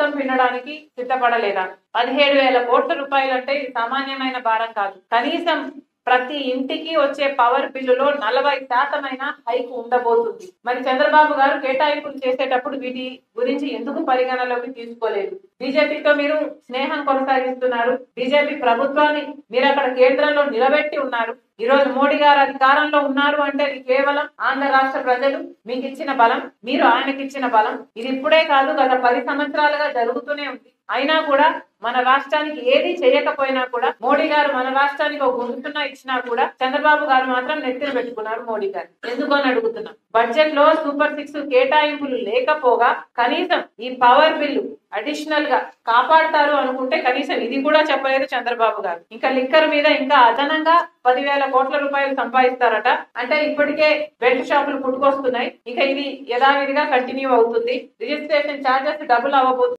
మొత్తం వినడానికి సిద్ధపడలేదా? 17,000 కోట్ల రూపాయలు అంటే ఇది సామాన్యమైన భారం కాదు. కనీసం ప్రతి ఇంటికి వచ్చే పవర్ బిల్లులో 40% హైక్ ఉండబోతుంది. మరి చంద్రబాబు గారు కేటాయింపులు చేసేటప్పుడు వీటి గురించి ఎందుకు పరిగణలోకి తీసుకోలేదు? బీజేపీతో మీరు స్నేహం కొనసాగిస్తున్నారు. బీజేపీ ప్రభుత్వాన్ని మీరు అక్కడ కేంద్రంలో నిలబెట్టి ఉన్నారు. ఈ రోజు మోడీ గారు అధికారంలో ఉన్నారు అంటే అది కేవలం ఆంధ్ర రాష్ట్ర ప్రజలు మీకు ఇచ్చిన బలం, మీరు ఆయనకి ఇచ్చిన బలం. ఇది ఇప్పుడే కాదు, గత 10 సంవత్సరాలుగా జరుగుతూనే ఉంది. అయినా కూడా మన రాష్ట్రానికి ఏది చేయకపోయినా కూడా, మోడీ గారు మన రాష్ట్రానికి ఒక గుర్తున్నా ఇచ్చినా కూడా చంద్రబాబు గారు మాత్రం నెత్తిన పెట్టుకున్నారు మోడీ గారు. ఎందుకు అని అడుగుతున్నాం. బడ్జెట్ లో సూపర్ 6 కేటాయింపులు లేకపోగా కనీసం ఈ పవర్ బిల్లు అడిషనల్ గా కాపాడతారు అనుకుంటే కనీసం ఇది కూడా చెప్పలేదు చంద్రబాబు గారు. ఇంకా లిక్కర్ మీద ఇంకా అదనంగా 10,000 కోట్ల రూపాయలు సంపాదిస్తారట. అంటే ఇప్పటికే బెల్ట్ షాపులు పుట్టుకొస్తున్నాయి. ఇక ఇది యథావిధిగా కంటిన్యూ అవుతుంది. రిజిస్ట్రేషన్ ఛార్జెస్ డబుల్ అవ్వబోతుంది.